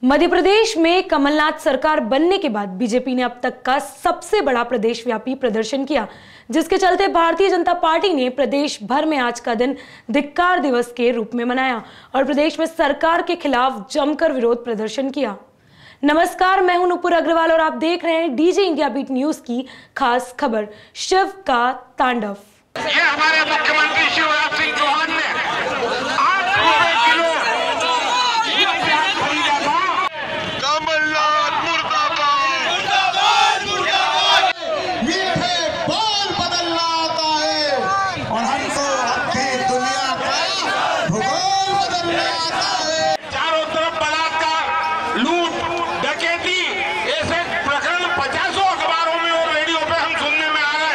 मध्य प्रदेश में कमलनाथ सरकार बनने के बाद बीजेपी ने अब तक का सबसे बड़ा प्रदेश व्यापी प्रदर्शन किया, जिसके चलते भारतीय जनता पार्टी ने प्रदेश भर में आज का दिन धिक्कार दिवस के रूप में मनाया और प्रदेश में सरकार के खिलाफ जमकर विरोध प्रदर्शन किया। नमस्कार, मैं हूं नुपुर अग्रवाल और आप देख रहे हैं डीजे इंडिया बीट न्यूज की खास खबर शिव का तांडव। ये हमारे मुख्यमंत्री शिवराज सिंह चौहान ने 8 रुपए किलो खरीदा था। कमलनाथ मुर्दाबाद, मुर्दाबाद, मुर्दाबाद। मीठे बोल बदलना आता है और हमको अपनी दुनिया का भूगोल बदलना आता है। चारों तरफ बलात्कार, लूट, डकैती, ऐसे प्रकरण 50 अखबारों में और रेडियो पे हम सुनने में आ रहे हैं।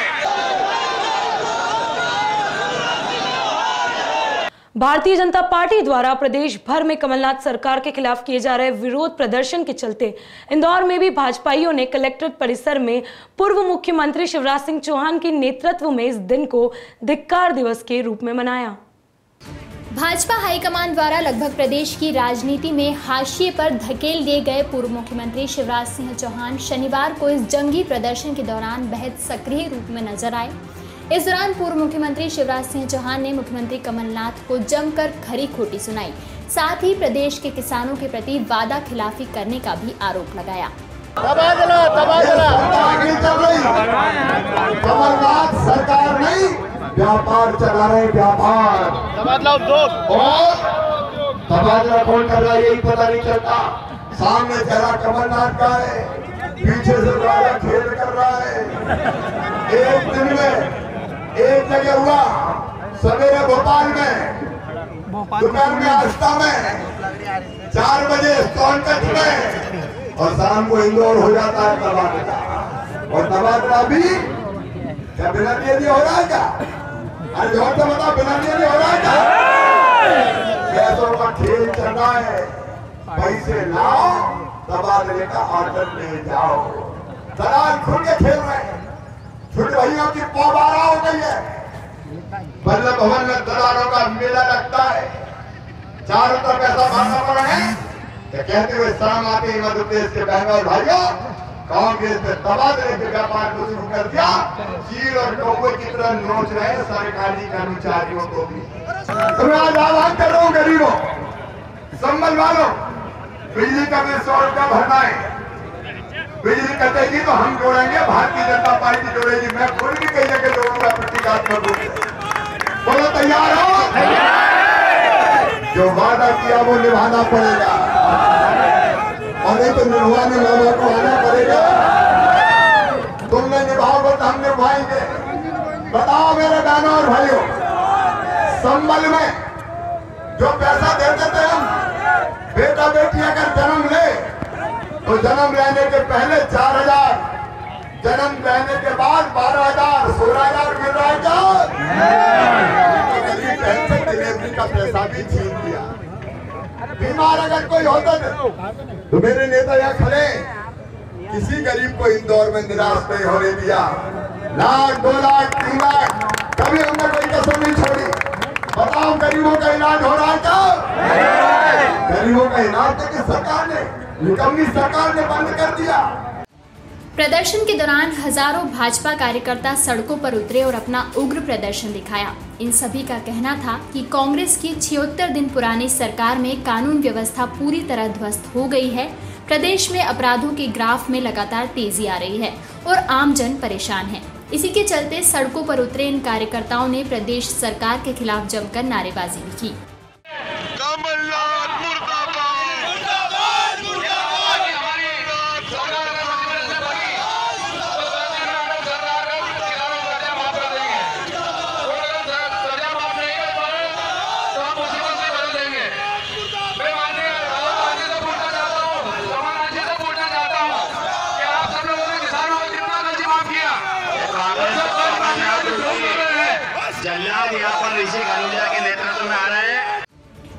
भारतीय जनता पार्टी द्वारा प्रदेश भर में कमलनाथ सरकार के खिलाफ किए जा रहे विरोध प्रदर्शन के चलते इंदौर में भी भाजपाइयों ने कलेक्ट्रेट परिसर में पूर्व मुख्यमंत्री शिवराज सिंह चौहान के नेतृत्व में इस दिन को धिक्कार दिवस के रूप में मनाया। भाजपा हाईकमान द्वारा लगभग प्रदेश की राजनीति में हाशिए पर धकेल दिए गए पूर्व मुख्यमंत्री शिवराज सिंह चौहान शनिवार को इस जंगी प्रदर्शन के दौरान बेहद सक्रिय रूप में नजर आए। इस दौरान पूर्व मुख्यमंत्री शिवराज सिंह चौहान ने मुख्यमंत्री कमलनाथ को जमकर खरी खोटी सुनाई, साथ ही प्रदेश के किसानों के प्रति वादा खिलाफी करने का भी आरोप लगाया। कमलनाथ सरकार नहीं, व्यापार चला रहे, व्यापार और तबादला कौन कर रहा है यही पता नहीं चलता। सामने चेहरा कमलनाथ का है, पीछे से राजा खेल कर रहा है। एक दिन में एक जगह हुआ, सवेरे भोपाल में, दोपहर में आस्था में, 4 बजे सोनकच्छ में और शाम को इंदौर हो जाता है तबादला। और तबादला भी क्या बिना दिए हो रहा है क्या? अरे जोर से बता, बिना दिए हो रहा है क्या? पैसों का खेल चल रहा है, पैसे लाओ तबादले का ऑर्डर ले जाओ। दलाल खुल के खेल रहे हैं, छोटे भाइयों की पौबारा हो गई है। बल्लभ भवन में दलालों का मेला लगता है, चारों तरफ ऐसा भागना पड़ा है कि कहते हुए शर्म आते हैं मध्य प्रदेश के बहनों और भाइयों, कांग्रेस ने तबादले के व्यापार को शुरू कर दिया। चील और कौवे की तरह नोच रहे सरकारी कर्मचारियों को भी। तो मैं आज आह्वान कर रहा हूँ गरीबों, संबल वालों, बिजली का बिल 100 रुपया भरना है। बिजली कटेगी तो हम जोड़ेंगे, भारतीय जनता पार्टी जोड़ेगी। मैं खुद भी कई जगह जोड़ूंगा प्रतीकात्मक रूप से। बोलो तैयार हो? जो वादा किया वो निभाना पड़ेगा और नहीं तो निभाने वालों को आना पड़ेगा। तुमने निभाओगे तो हम निभाएंगे। बताओ मेरे बहनों और भाइयों, संबल में जो पैसा देते थे हम, बेटा बेटी अगर जन्म ले तो जन्म लेने के पहले 4,000, जन्म लेने के बाद 12,000, 16,000 मिल रहा है क्या? डिलीवरी का पैसा भी छीन लिया। बीमार अगर कोई होता तो मेरे नेता यहाँ खड़े, किसी गरीब को इंदौर में निराश नहीं होने दिया। 1,00,000, 2,00,000, 3,00,000, कभी हमने कोई कसर नहीं छोड़ी। बताओ गरीबों का इलाज हो रहा है क्या? गरीबों का इलाज तो सरकार ने, निकम्मी सरकार ने बंद कर दिया। प्रदर्शन के दौरान हजारों भाजपा कार्यकर्ता सड़कों पर उतरे और अपना उग्र प्रदर्शन दिखाया। इन सभी का कहना था कि कांग्रेस की 76 दिन पुरानी सरकार में कानून व्यवस्था पूरी तरह ध्वस्त हो गई है। प्रदेश में अपराधों के ग्राफ में लगातार तेजी आ रही है और आम जन परेशान है। इसी के चलते सड़कों पर उतरे इन कार्यकर्ताओं ने प्रदेश सरकार के खिलाफ जमकर नारेबाजी भी की।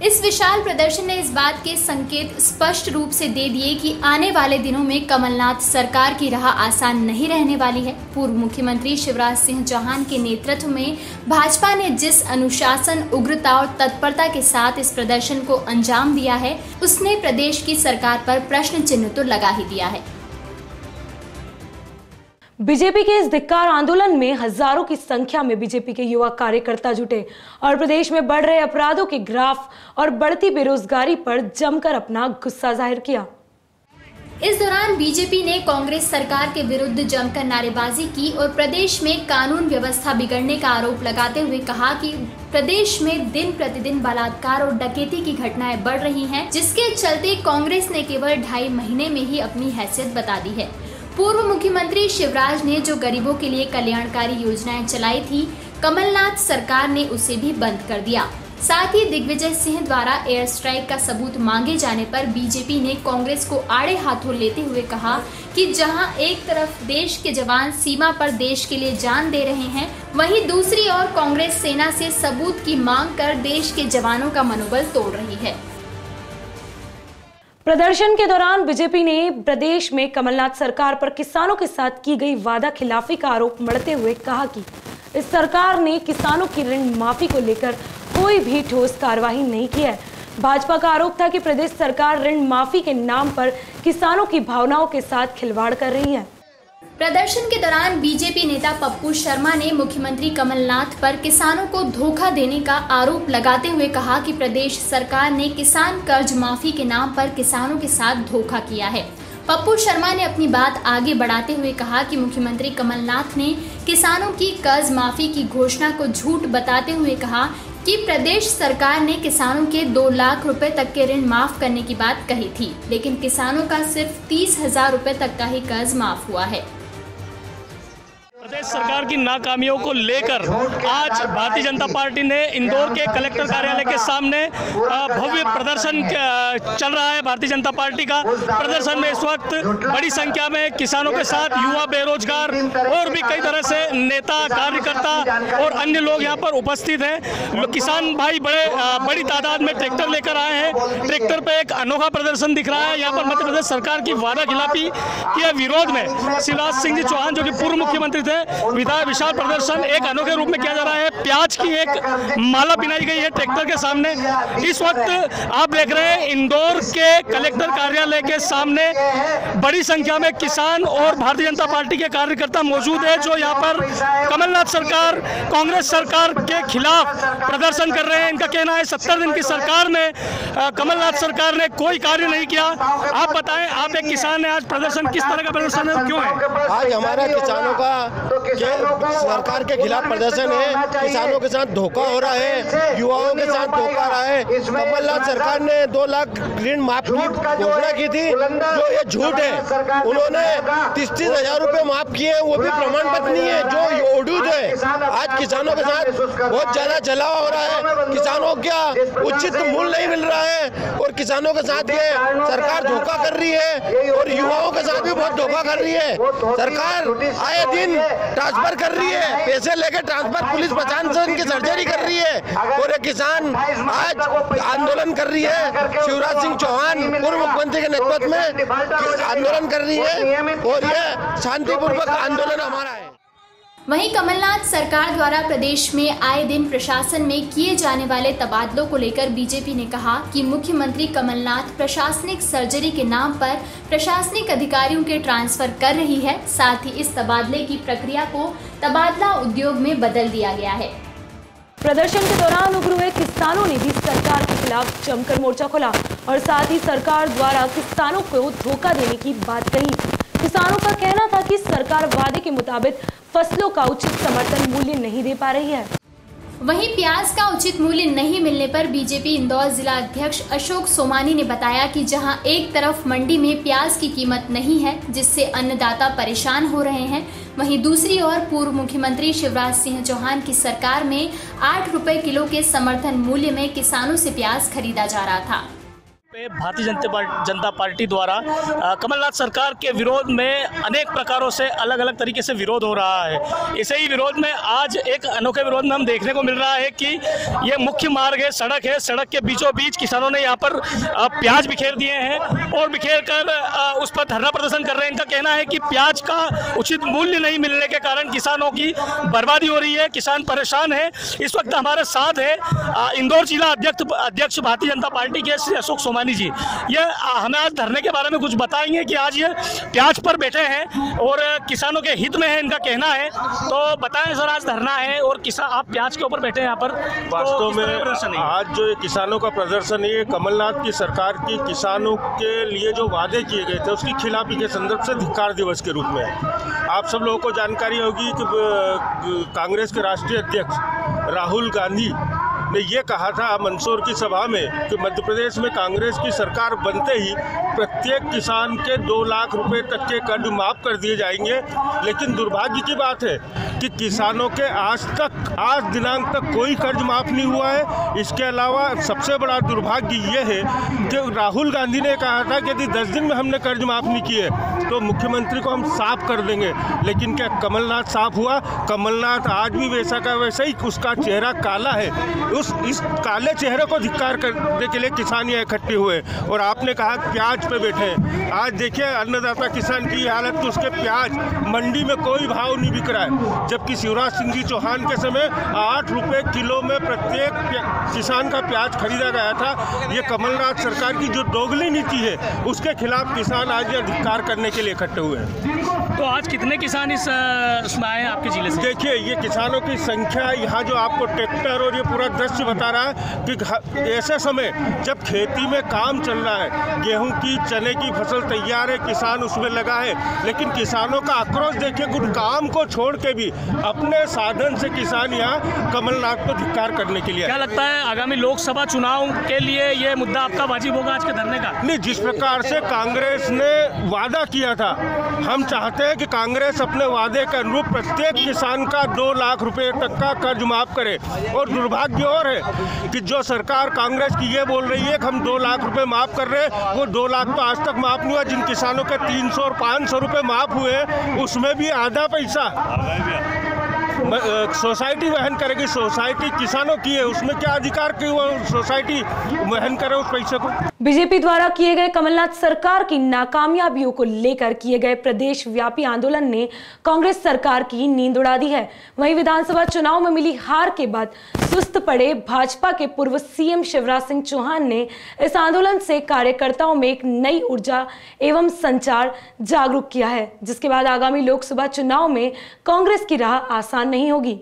इस विशाल प्रदर्शन ने इस बात के संकेत स्पष्ट रूप से दे दिए कि आने वाले दिनों में कमलनाथ सरकार की राह आसान नहीं रहने वाली है। पूर्व मुख्यमंत्री शिवराज सिंह चौहान के नेतृत्व में भाजपा ने जिस अनुशासन, उग्रता और तत्परता के साथ इस प्रदर्शन को अंजाम दिया है, उसने प्रदेश की सरकार पर प्रश्न चिन्ह तो लगा ही दिया है। बीजेपी के इस धिक्कार आंदोलन में हजारों की संख्या में बीजेपी के युवा कार्यकर्ता जुटे और प्रदेश में बढ़ रहे अपराधों के ग्राफ और बढ़ती बेरोजगारी पर जमकर अपना गुस्सा जाहिर किया। इस दौरान बीजेपी ने कांग्रेस सरकार के विरुद्ध जमकर नारेबाजी की और प्रदेश में कानून व्यवस्था बिगड़ने का आरोप लगाते हुए कहा कि प्रदेश में दिन प्रतिदिन बलात्कार और डकैती की घटनाएं बढ़ रही हैं, जिसके चलते कांग्रेस ने केवल 2.5 महीने में ही अपनी हैसियत बता दी है। पूर्व मुख्यमंत्री शिवराज ने जो गरीबों के लिए कल्याणकारी योजनाएं चलाई थी, कमलनाथ सरकार ने उसे भी बंद कर दिया। साथ ही दिग्विजय सिंह द्वारा एयर स्ट्राइक का सबूत मांगे जाने पर बीजेपी ने कांग्रेस को आड़े हाथों लेते हुए कहा कि जहां एक तरफ देश के जवान सीमा पर देश के लिए जान दे रहे हैं, वहीं दूसरी ओर कांग्रेस सेना से सबूत की मांग कर देश के जवानों का मनोबल तोड़ रही है। प्रदर्शन के दौरान बीजेपी ने प्रदेश में कमलनाथ सरकार पर किसानों के साथ की गई वादा खिलाफी का आरोप मढ़ते हुए कहा कि इस सरकार ने किसानों की ऋण माफी को लेकर कोई भी ठोस कार्रवाई नहीं की है। भाजपा का आरोप था कि प्रदेश सरकार ऋण माफी के नाम पर किसानों की भावनाओं के साथ खिलवाड़ कर रही है। प्रदर्शन के दौरान बीजेपी नेता पप्पू शर्मा ने मुख्यमंत्री कमलनाथ पर किसानों को धोखा देने का आरोप लगाते हुए कहा कि प्रदेश सरकार ने किसान कर्ज माफी के नाम पर किसानों के साथ धोखा किया है। पप्पू शर्मा ने अपनी बात आगे बढ़ाते हुए कहा कि मुख्यमंत्री कमलनाथ ने किसानों की कर्ज माफी की घोषणा को झूठ बताते हुए कहा कि प्रदेश सरकार ने किसानों के 2 लाख रुपए तक के ऋण माफ करने की बात कही थी, लेकिन किसानों का सिर्फ 30,000 रुपए तक का ही कर्ज माफ हुआ है। प्रदेश सरकार की नाकामियों को लेकर आज भारतीय जनता पार्टी ने इंदौर के कलेक्टर कार्यालय के सामने भव्य प्रदर्शन चल रहा है। भारतीय जनता पार्टी का प्रदर्शन में इस वक्त बड़ी संख्या में किसानों के साथ युवा, बेरोजगार और भी कई तरह से नेता, कार्यकर्ता और अन्य लोग यहाँ पर उपस्थित हैं। किसान भाई बड़ी तादाद में ट्रैक्टर लेकर आए हैं। ट्रैक्टर पे एक अनोखा प्रदर्शन दिख रहा है। यहाँ पर मध्य प्रदेश सरकार की वादा खिलाफी के विरोध में शिवराज सिंह जी चौहान, जो कि पूर्व मुख्यमंत्री थे, विशाल प्रदर्शन एक अनोखे रूप में किया जा रहा है। प्याज की एक माला बनाई गई है ट्रैक्टर के सामने। इस वक्त आप देख रहे हैं इंदौर के कलेक्टर कार्यालय के सामने बड़ी संख्या में किसान और भारतीय जनता पार्टी के कार्यकर्ता मौजूद है, जो यहाँ पर कमलनाथ सरकार, कांग्रेस सरकार के खिलाफ प्रदर्शन कर रहे हैं। इनका कहना है 70 दिन की सरकार में कमलनाथ सरकार ने कोई कार्य नहीं किया। आप बताएं, आप एक किसान है, आज प्रदर्शन किस तरह का प्रदर्शन है, क्यों है? आज हमारा किसानों का सरकार के खिलाफ प्रदर्शन है। किसानों के साथ धोखा हो रहा है, युवाओं के साथ धोखा रहा है। कमलनाथ सरकार ने 2 लाख ऋण माफ की घोषणा की थी, जो ये झूठ है। उन्होंने 30,000 रुपए माफ किए, वो भी प्रमाण पत्र नहीं है, जो ओडूद है। आज किसानों के साथ बहुत ज्यादा जलावा हो रहा है। किसानों का उचित मूल्य नहीं मिल रहा है और किसानों के साथ ये सरकार धोखा कर रही है और युवाओं के साथ भी बहुत धोखा कर रही है। सरकार आए दिन ट्रांसफर कर रही है, पैसे लेके ट्रांसफर, पुलिस प्रशासन की सर्जरी कर रही है और एक किसान आज आंदोलन कर रही है। शिवराज सिंह चौहान पूर्व मुख्यमंत्री के नेतृत्व में आंदोलन कर रही है और यह शांतिपूर्वक आंदोलन हमारा है। वहीं कमलनाथ सरकार द्वारा प्रदेश में आए दिन प्रशासन में किए जाने वाले तबादलों को लेकर बीजेपी ने कहा कि मुख्यमंत्री कमलनाथ प्रशासनिक सर्जरी के नाम पर प्रशासनिक अधिकारियों के ट्रांसफर कर रही है। साथ ही इस तबादले की प्रक्रिया को तबादला उद्योग में बदल दिया गया है। प्रदर्शन के दौरान उग्र हुए किसानों ने भी सरकार के खिलाफ जमकर मोर्चा खोला और साथ ही सरकार द्वारा किसानों को धोखा देने की बात कही। किसानों का कहना था कि सरकार वादे के मुताबिक फसलों का उचित समर्थन मूल्य नहीं दे पा रही है। वहीं प्याज का उचित मूल्य नहीं मिलने पर बीजेपी इंदौर जिला अध्यक्ष अशोक सोमानी ने बताया कि जहां एक तरफ मंडी में प्याज की कीमत नहीं है, जिससे अन्नदाता परेशान हो रहे हैं, वहीं दूसरी ओर पूर्व मुख्यमंत्री शिवराज सिंह चौहान की सरकार में 8 रुपए किलो के समर्थन मूल्य में किसानों से प्याज खरीदा जा रहा था। भारतीय जनता पार्टी द्वारा कमलनाथ सरकार के विरोध में अनेक प्रकारों से अलग अलग तरीके से विरोध हो रहा है। इसे ही विरोध में आज एक अनोखे विरोध में हम देखने को मिल रहा है कि ये मुख्य मार्ग है, सड़क के बीचों बीच किसानों ने यहाँ पर प्याज बिखेर दिए हैं और बिखेर कर उस पर धरना प्रदर्शन कर रहे हैं। इनका कहना है कि प्याज का उचित मूल्य नहीं मिलने के कारण किसानों की बर्बादी हो रही है, किसान परेशान है। इस वक्त हमारे साथ है इंदौर जिला अध्यक्ष भारतीय जनता पार्टी के श्री अशोक सोमानी जी। ये हमें आज धरने के बारे में कुछ बताएंगे कि आज ये प्याज पर बैठे हैं और किसानों के हित में है, इनका कहना है। तो बताएं सर, आज धरना है और आप प्याज के ऊपर बैठे हैं यहाँ पर। वास्तव में आज जो ये किसानों का प्रदर्शन है, ये कमलनाथ की सरकार की किसानों के लिए जो वादे किए गए थे उसकी खिलाफी के संदर्भ से धिक्कार दिवस के रूप में है। आप सब लोगों को जानकारी होगी कि कांग्रेस के राष्ट्रीय अध्यक्ष राहुल गांधी ने ये कहा था मंदसौर की सभा में कि मध्य प्रदेश में कांग्रेस की सरकार बनते ही प्रत्येक किसान के 2 लाख रुपए तक के कर्ज माफ कर दिए जाएंगे। लेकिन दुर्भाग्य की बात है कि किसानों के आज दिनांक तक कोई कर्ज माफ नहीं हुआ है। इसके अलावा सबसे बड़ा दुर्भाग्य ये है कि राहुल गांधी ने कहा था कि यदि 10 दिन में हमने कर्ज माफ नहीं किए तो मुख्यमंत्री को हम साफ कर देंगे। लेकिन क्या कमलनाथ साफ हुआ? कमलनाथ आज भी वैसा का वैसा ही, उसका चेहरा काला है। इस काले चेहरे को धिक्कार करने के लिए किसान यहाँ इकट्ठे हुए। और आपने कहा प्याज पे बैठे हैं। आज देखिए अन्नदाता किसान की हालत, तो उसके प्याज मंडी में कोई भाव नहीं बिक रहा है, जबकि शिवराज सिंह जी चौहान के समय 8 रुपए किलो में प्रत्येक किसान का प्याज खरीदा गया था। ये कमलनाथ सरकार की जो दोगली नीति है उसके खिलाफ किसान आज यह धिक्कार करने के लिए इकट्ठे हुए हैं। तो आज कितने किसान इसमें आए हैं आपके जिले से? देखिए, ये किसानों की संख्या यहाँ जो आपको ट्रैक्टर और ये पूरा दृश्य बता रहा है कि ऐसे समय जब खेती में काम चल रहा है, गेहूं की चने की फसल तैयार है, किसान उसमें लगा है, लेकिन किसानों का आक्रोश देखिए, कुछ काम को छोड़ के भी अपने साधन से किसान यहाँ कमलनाथ को धिक्कार करने के लिए। क्या लगता है आगामी लोकसभा चुनाव के लिए ये मुद्दा आपका वाजिब होगा आज के धरने का? नहीं, जिस प्रकार से कांग्रेस ने वादा किया था, हम चाहते हैं कि कांग्रेस अपने वादे के अनुरूप प्रत्येक किसान का 2 लाख रुपए तक का कर्ज माफ करे। और दुर्भाग्य और है कि जो सरकार कांग्रेस की ये बोल रही है कि हम 2 लाख रुपए माफ कर रहे हैं, वो 2 लाख तो आज तक माफ नहीं हुआ। जिन किसानों के 300 और 500 रुपए माफ हुए उसमें भी आधा पैसा सोसाइटी वहन करेगी। सोसाइटी किसानों की है, उसमें क्या अधिकार कि वो सोसाइटी वहन करे उस पैसे को? बीजेपी द्वारा किए गए कमलनाथ सरकार की नाकामयाबियों को लेकर किए गए प्रदेश व्यापी आंदोलन ने कांग्रेस सरकार की नींद उड़ा दी है। वहीं विधानसभा चुनाव में मिली हार के बाद सुस्त पड़े भाजपा के पूर्व सीएम शिवराज सिंह चौहान ने इस आंदोलन से कार्यकर्ताओं में एक नई ऊर्जा एवं संचार जागरूक किया है, जिसके बाद आगामी लोकसभा चुनाव में कांग्रेस की राह आसान नहीं होगी।